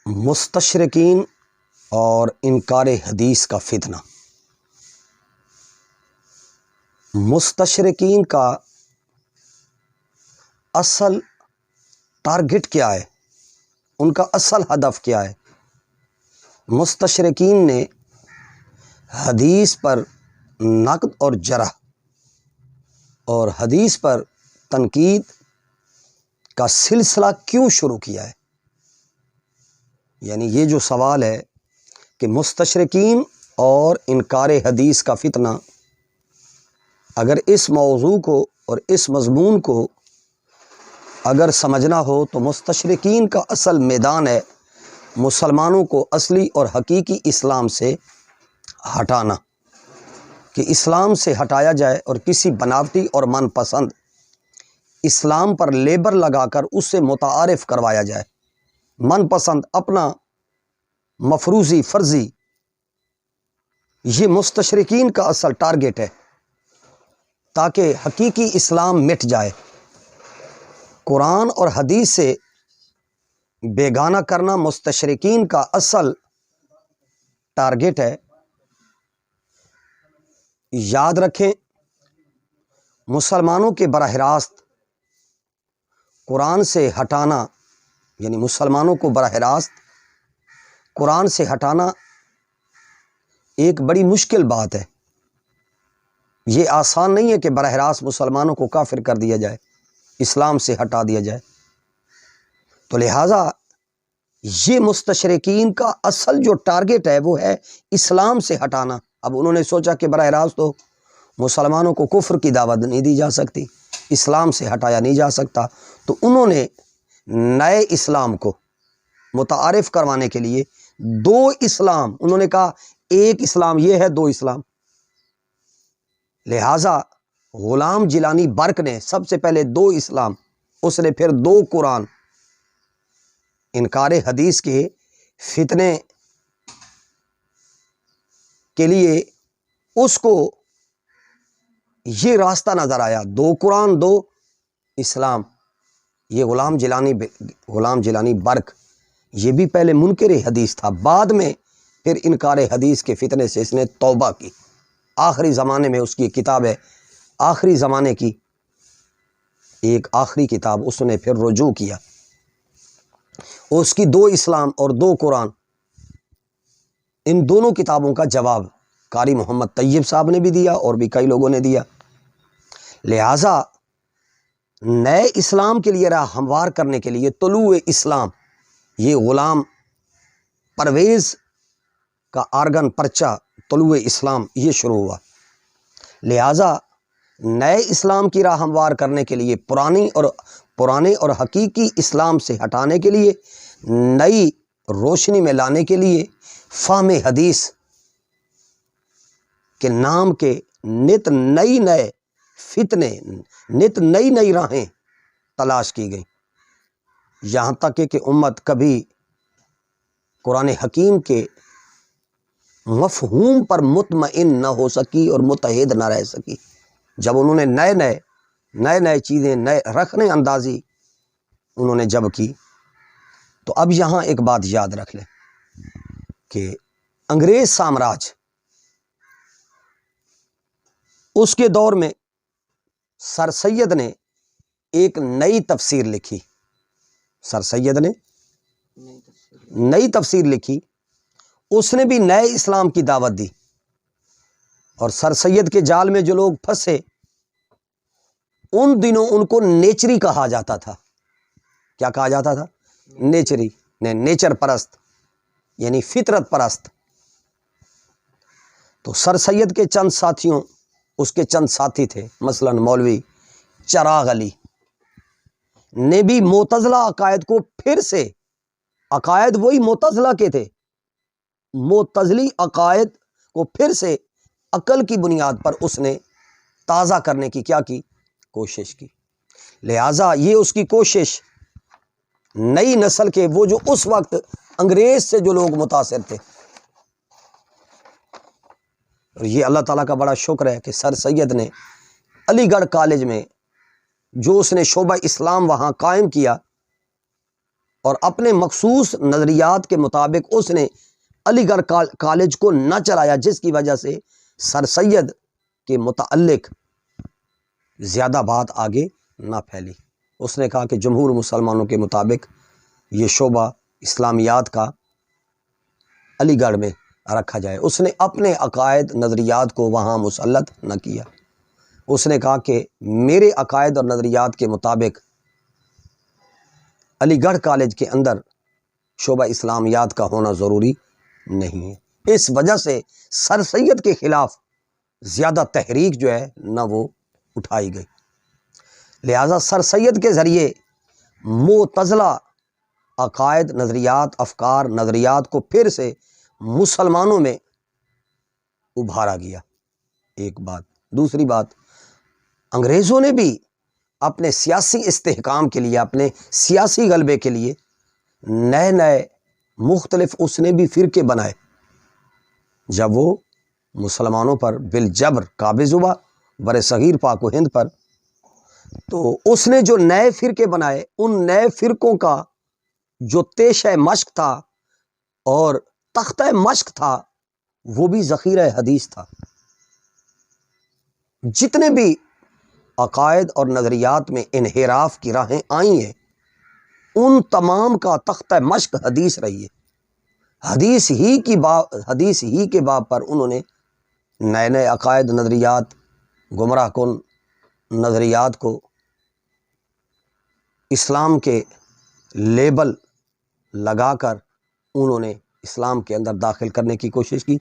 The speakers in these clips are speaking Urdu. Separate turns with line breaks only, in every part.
مستشرقین اور انکار حدیث کا فتنہ۔ مستشرقین کا اصل ٹارگٹ کیا ہے؟ ان کا اصل ہدف کیا ہے؟ مستشرقین نے حدیث پر نقد اور جرح اور حدیث پر تنقید کا سلسلہ کیوں شروع کیا ہے؟ یعنی یہ جو سوال ہے کہ مستشرقین اور انکار حدیث کا فتنہ، اگر اس موضوع کو اور اس مضمون کو اگر سمجھنا ہو تو مستشرقین کا اصل میدان ہے مسلمانوں کو اصلی اور حقیقی اسلام سے ہٹانا، کہ اسلام سے ہٹایا جائے اور کسی بناوٹی اور من پسند اسلام پر لیبل لگا کر اس سے متعارف کروایا جائے، من پسند اپنا مفروضی فرضی۔ یہ مستشرقین کا اصل ٹارگٹ ہے تاکہ حقیقی اسلام مٹ جائے۔ قرآن اور حدیث سے بیگانہ کرنا مستشرقین کا اصل ٹارگٹ ہے۔ یاد رکھیں، مسلمانوں کے براہ راست قرآن سے ہٹانا، یعنی مسلمانوں کو براہ راست قرآن سے ہٹانا ایک بڑی مشکل بات ہے۔ یہ آسان نہیں ہے کہ براہ راست مسلمانوں کو کافر کر دیا جائے، اسلام سے ہٹا دیا جائے۔ تو لہٰذا یہ مستشرقین کا اصل جو ٹارگٹ ہے وہ ہے اسلام سے ہٹانا۔ اب انہوں نے سوچا کہ براہ راست تو مسلمانوں کو کفر کی دعوت نہیں دی جا سکتی، اسلام سے ہٹایا نہیں جا سکتا، تو انہوں نے نئے اسلام کو متعارف کروانے کے لیے دو اسلام، انہوں نے کہا ایک اسلام یہ ہے، دو اسلام۔ لہٰذا غلام جیلانی برق نے سب سے پہلے دو اسلام، اس نے پھر دو قرآن، انکار حدیث کے فتنے کے لیے اس کو یہ راستہ نظر آیا، دو قرآن دو اسلام۔ یہ غلام جیلانی برق یہ بھی پہلے منکر حدیث تھا، بعد میں پھر انکار حدیث کے فتنے سے اس نے توبہ کی۔ آخری زمانے میں اس کی کتاب ہے، آخری زمانے کی ایک آخری کتاب، اس نے پھر رجوع کیا۔ اس کی دو اسلام اور دو قرآن، ان دونوں کتابوں کا جواب قاری محمد طیب صاحب نے بھی دیا اور بھی کئی لوگوں نے دیا۔ لہٰذا نئے اسلام کے لیے راہ ہموار کرنے کے لیے طلوع اسلام، یہ غلام پرویز کا آرگن پرچہ طلوع اسلام یہ شروع ہوا۔ لہٰذا نئے اسلام کی راہ ہموار کرنے کے لیے پرانے اور حقیقی اسلام سے ہٹانے کے لیے، نئی روشنی میں لانے کے لیے فہم حدیث کے نام کے نت نئے فتنے، نت نئی راہیں تلاش کی گئی، یہاں تک کہ امت کبھی قرآن حکیم کے مفہوم پر مطمئن نہ ہو سکی اور متحد نہ رہ سکی۔ جب انہوں نے نئے چیزیں، نئے رکھنے اندازی انہوں نے جب کی، تو اب یہاں ایک بات یاد رکھ لیں کہ انگریز سامراج، اس کے دور میں سر سید نے ایک نئی تفسیر لکھی، سر سید نے نئی تفسیر لکھی، اس نے بھی نئے اسلام کی دعوت دی، اور سر سید کے جال میں جو لوگ پھنسے ان دنوں ان کو نیچری کہا جاتا تھا۔ کیا کہا جاتا تھا؟ نیچری، نیچر پرست، یعنی فطرت پرست۔ تو سر سید کے چند ساتھیوں، اس کے چند ساتھی تھے، مثلا مولوی چراغ علی نے بھی معتزلہ عقائد کو پھر سے، عقائد وہی معتزلہ کے تھے، معتزلی عقائد کو پھر سے عقل کی بنیاد پر اس نے تازہ کرنے کی کیا کی؟ کوشش کی۔ لہٰذا یہ اس کی کوشش نئی نسل کے، وہ جو اس وقت انگریز سے جو لوگ متاثر تھے، اور یہ اللہ تعالیٰ کا بڑا شکر ہے کہ سر سید نے علی گڑھ کالج میں جو اس نے شعبہ اسلام وہاں قائم کیا، اور اپنے مخصوص نظریات کے مطابق اس نے علی گڑھ کالج کو نہ چلایا، جس کی وجہ سے سر سید کے متعلق زیادہ بات آگے نہ پھیلی۔ اس نے کہا کہ جمہور مسلمانوں کے مطابق یہ شعبہ اسلامیات کا علی گڑھ میں رکھا جائے۔ اس نے اپنے عقائد نظریات کو وہاں مسلط نہ کیا۔ اس نے کہا کہ میرے عقائد اور نظریات کے مطابق علی گڑھ کالج کے اندر شعبہ اسلامیات کا ہونا ضروری نہیں ہے۔ اس وجہ سے سر سید کے خلاف زیادہ تحریک جو ہے نہ وہ اٹھائی گئی۔ لہٰذا سر سید کے ذریعے معتزلہ عقائد نظریات افکار نظریات کو پھر سے مسلمانوں میں ابھارا گیا، ایک بات۔ دوسری بات، انگریزوں نے بھی اپنے سیاسی استحکام کے لیے، اپنے سیاسی غلبے کے لیے نئے نئے مختلف اس نے بھی فرقے بنائے۔ جب وہ مسلمانوں پر بالجبر قابض ہوا بر صغیر پاک و ہند پر، تو اس نے جو نئے فرقے بنائے، ان نئے فرقوں کا جو تیشہ مشق تھا اور تختہ مشق تھا وہ بھی ذخیرہ حدیث تھا۔ جتنے بھی عقائد اور نظریات میں انحراف کی راہیں آئی ہیں، ان تمام کا تختہ مشق حدیث رہی ہے۔ حدیث ہی کے باب پر انہوں نے نئے نئے عقائد نظریات گمراہ کن نظریات کو اسلام کے لیبل لگا کر انہوں نے اسلام کے اندر داخل کرنے کی کوشش کی۔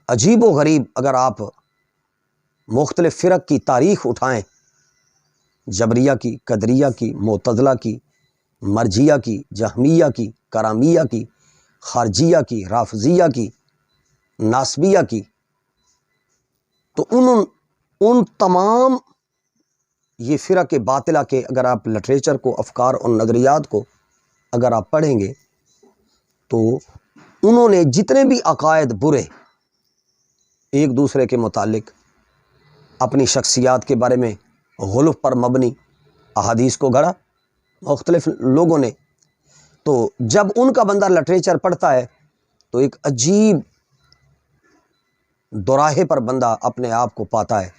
عجیب و غریب اگر آپ مختلف فرق کی تاریخ اٹھائیں، جبریہ کی، قدریہ کی، معتزلہ کی، مرجیہ کی، جہمیہ کی، کرامیہ کی، خارجیہ کی، رافضیہ کی، ناسبیہ کی، تو ان تمام یہ فرق باطلہ کے اگر آپ لٹریچر کو، افکار اور نظریات کو اگر آپ پڑھیں گے تو انہوں نے جتنے بھی عقائد برے ایک دوسرے کے متعلق، اپنی شخصیات کے بارے میں غلو پر مبنی احادیث کو گھڑا مختلف لوگوں نے۔ تو جب ان کا بندہ لٹریچر پڑھتا ہے تو ایک عجیب دوراہے پر بندہ اپنے آپ کو پاتا ہے۔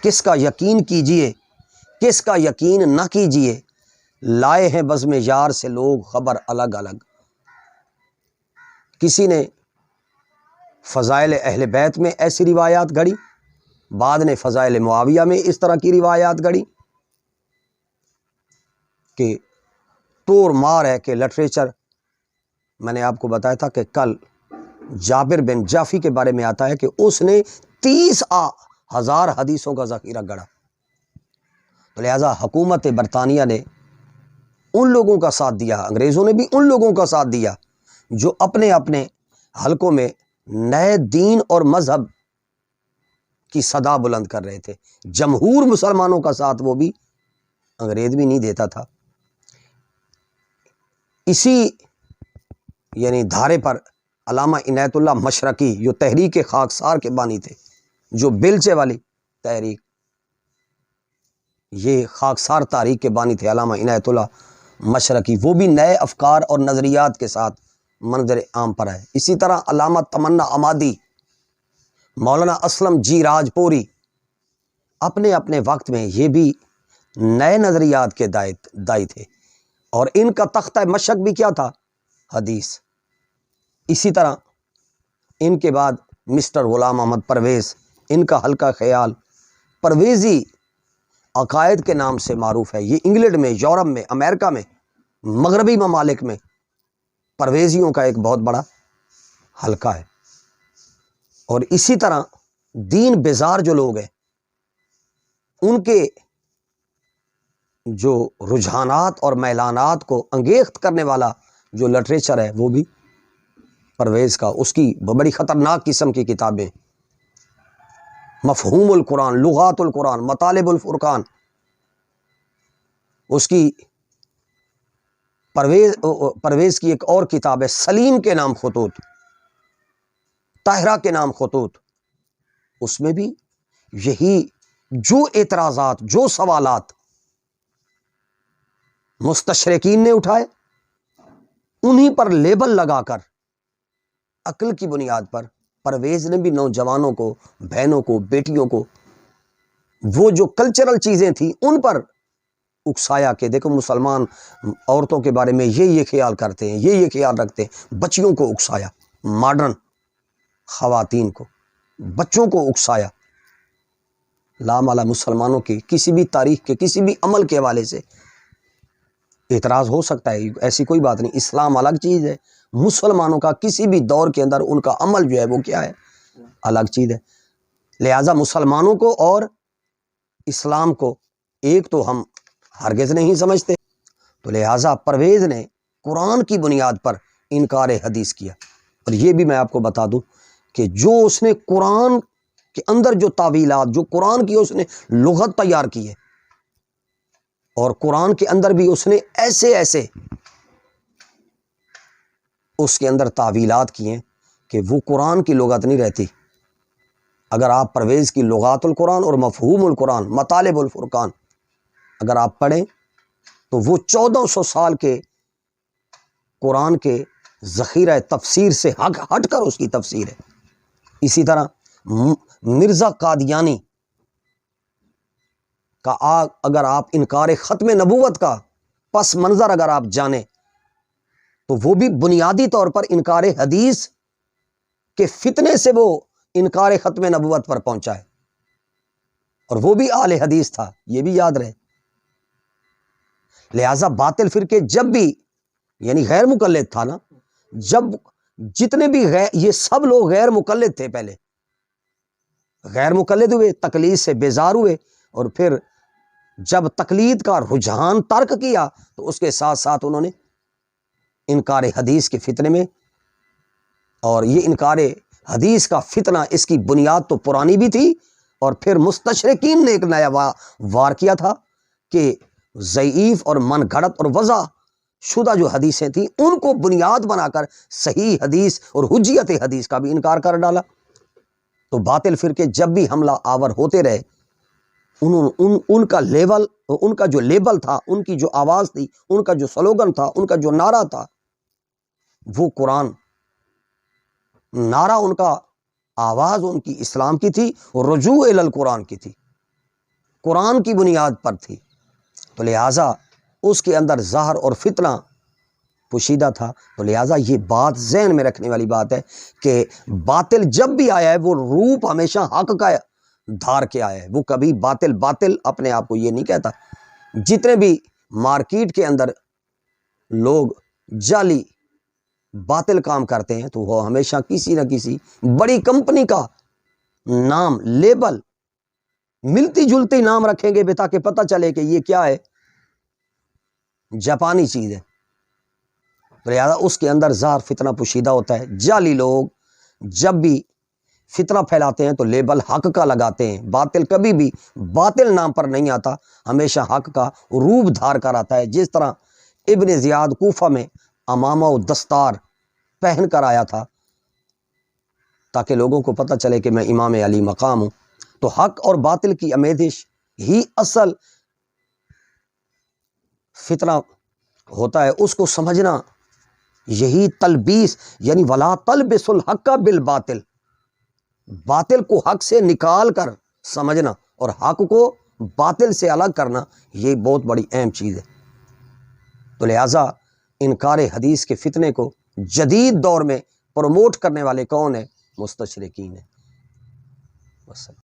کس کا یقین کیجئے، کس کا یقین نہ کیجئے، لائے ہیں بزم یار سے لوگ خبر الگ الگ۔ کسی نے فضائل اہل بیت میں ایسی روایات گھڑی، بعد نے فضائل معاویہ میں اس طرح کی روایات گھڑی کہ توڑ مار ہے کہ لٹریچر۔ میں نے آپ کو بتایا تھا کہ کل جابر بن جافی کے بارے میں آتا ہے کہ اس نے 30,000 حدیثوں کا ذخیرہ گڑھا۔ تو لہٰذا حکومت برطانیہ نے ان لوگوں کا ساتھ دیا، انگریزوں نے بھی ان لوگوں کا ساتھ دیا جو اپنے اپنے حلقوں میں نئے دین اور مذہب کی صدا بلند کر رہے تھے۔ جمہور مسلمانوں کا ساتھ وہ بھی انگریز بھی نہیں دیتا تھا۔ اسی یعنی دھارے پر علامہ عنایت اللہ مشرقی جو تحریک خاکسار کے بانی تھے، جو بیلچے والی تحریک، یہ خاکسار تحریک کے بانی تھے علامہ عنایت اللہ مشرقی، وہ بھی نئے افکار اور نظریات کے ساتھ منظر عام پر آئے۔ اسی طرح علامہ تمنا عمادی، مولانا اسلم جی راج پوری، اپنے اپنے وقت میں یہ بھی نئے نظریات کے دائی تھے، اور ان کا تختہ مشق بھی کیا تھا؟ حدیث۔ اسی طرح ان کے بعد مسٹر غلام احمد پرویز، ان کا حلقہ خیال پرویزی عقائد کے نام سے معروف ہے۔ یہ انگلینڈ میں، یورپ میں، امریکہ میں، مغربی ممالک میں پرویزیوں کا ایک بہت بڑا حلقہ ہے۔ اور اسی طرح دین بیزار جو لوگ ہیں، ان کے جو رجحانات اور میلانات کو انگیخت کرنے والا جو لٹریچر ہے وہ بھی پرویز کا، اس کی بڑی خطرناک قسم کی کتابیں، مفہوم القرآن، لغات القرآن، مطالب الفرقان، اس کی پرویز کی ایک اور کتاب ہے سلیم کے نام خطوط، طاہرہ کے نام خطوط، اس میں بھی یہی جو اعتراضات، جو سوالات مستشرقین نے اٹھائے، انہی پر لیبل لگا کر عقل کی بنیاد پر پرویز نے بھی نوجوانوں کو، بہنوں کو، بیٹیوں کو وہ جو کلچرل چیزیں تھیں ان پر اکسایا کہ دیکھو مسلمان عورتوں کے بارے میں یہ خیال کرتے ہیں، یہ خیال رکھتے ہیں، بچیوں کو اکسایا، ماڈرن خواتین کو، بچوں کو اکسایا۔ لامالا مسلمانوں کی کسی بھی تاریخ کے کسی بھی عمل کے حوالے سے اعتراض ہو سکتا ہے، ایسی کوئی بات نہیں، اسلام الگ چیز ہے، مسلمانوں کا کسی بھی دور کے اندر ان کا عمل جو ہے وہ کیا ہے، الگ چیز ہے۔ لہٰذا مسلمانوں کو اور اسلام کو ایک تو ہم ہرگز نہیں سمجھتے، تو لہٰذا پرویز نے قرآن کی بنیاد پر انکار حدیث کیا۔ اور یہ بھی میں آپ کو بتا دوں کہ جو اس نے قرآن کے اندر جو تعویلات، جو قرآن کی اس نے لغت تیار کی ہے، اور قرآن کے اندر بھی اس نے ایسے اس کے اندر تعویلات کی ہیں کہ وہ قرآن کی لغت نہیں رہتی۔ اگر آپ پرویز کی لغات القرآن اور مفہوم القرآن، مطالب الفرقان اگر آپ پڑھیں تو وہ 1400 سال کے قرآن کے ذخیرہ تفسیر سے ہٹ کر اس کی تفسیر ہے۔ اسی طرح مرزا قادیانی کا اگر آپ انکار ختم نبوت کا پس منظر اگر آپ جانیں تو وہ بھی بنیادی طور پر انکار حدیث کے فتنے سے وہ انکار ختم نبوت پر پہنچا ہے، اور وہ بھی اہل حدیث تھا، یہ بھی یاد رہے۔ لہٰذا باطل فرقے جب بھی یعنی غیر مقلد تھا نا، جب جتنے بھی یہ سب لوگ غیر مقلد تھے، پہلے غیر مقلد ہوئے، تقلید سے بیزار ہوئے، اور پھر جب تقلید کا رجحان ترک کیا تو اس کے ساتھ ساتھ انہوں نے انکار حدیث کے فتنے میں، اور یہ انکار حدیث کا فتنہ اس کی بنیاد تو پرانی بھی تھی، اور پھر مستشرقین نے ایک نیا وار کیا تھا کہ ضعیف اور من گھڑت اور وضع شدہ جو حدیثیں تھیں ان کو بنیاد بنا کر صحیح حدیث اور حجیت حدیث کا بھی انکار کر ڈالا۔ تو باطل فرقے جب بھی حملہ آور ہوتے رہے، ان کا لیول، ان کا جو لیبل تھا، ان کی جو آواز تھی، ان کا جو سلوگن تھا، ان کا جو نعرہ تھا، وہ قرآن نعرہ، ان کا آواز ان کی اسلام کی تھی، اور رجوع الی القرآن کی تھی، قرآن کی بنیاد پر تھی۔ تو لہٰذا اس کے اندر ظاہر اور فتنہ پوشیدہ تھا۔ تو لہٰذا یہ بات ذہن میں رکھنے والی بات ہے کہ باطل جب بھی آیا ہے وہ روپ ہمیشہ حق کا دھار کے آیا ہے، وہ کبھی باطل اپنے آپ کو یہ نہیں کہتا۔ جتنے بھی مارکیٹ کے اندر لوگ جعلی باطل کام کرتے ہیں تو وہ ہمیشہ کسی نہ کسی بڑی کمپنی کا نام، لیبل، ملتی جلتی نام رکھیں گے تاکہ پتہ چلے کہ یہ کیا ہے، جاپانی چیز ہے۔ تو لہٰذا اس کے اندر ظاہر فتنہ پوشیدہ ہوتا ہے۔ جعلی لوگ جب بھی فتنہ پھیلاتے ہیں تو لیبل حق کا لگاتے ہیں، باطل کبھی بھی باطل نام پر نہیں آتا، ہمیشہ حق کا روپ دھار کر آتا ہے۔ جس طرح ابن زیاد کوفہ میں امامہ و دستار پہن کر آیا تھا تاکہ لوگوں کو پتہ چلے کہ میں امام علی مقام ہوں، تو حق اور باطل کی آمیزش ہی اصل فتنہ ہوتا ہے، اس کو سمجھنا یہی تلبیس، یعنی ولا تلبسوا الحق بالباطل، باطل کو حق سے نکال کر سمجھنا اور حق کو باطل سے الگ کرنا، یہ بہت بڑی اہم چیز ہے۔ تو لہٰذا انکار حدیث کے فتنے کو جدید دور میں پروموٹ کرنے والے کون ہیں؟ مستشرقین ہیں۔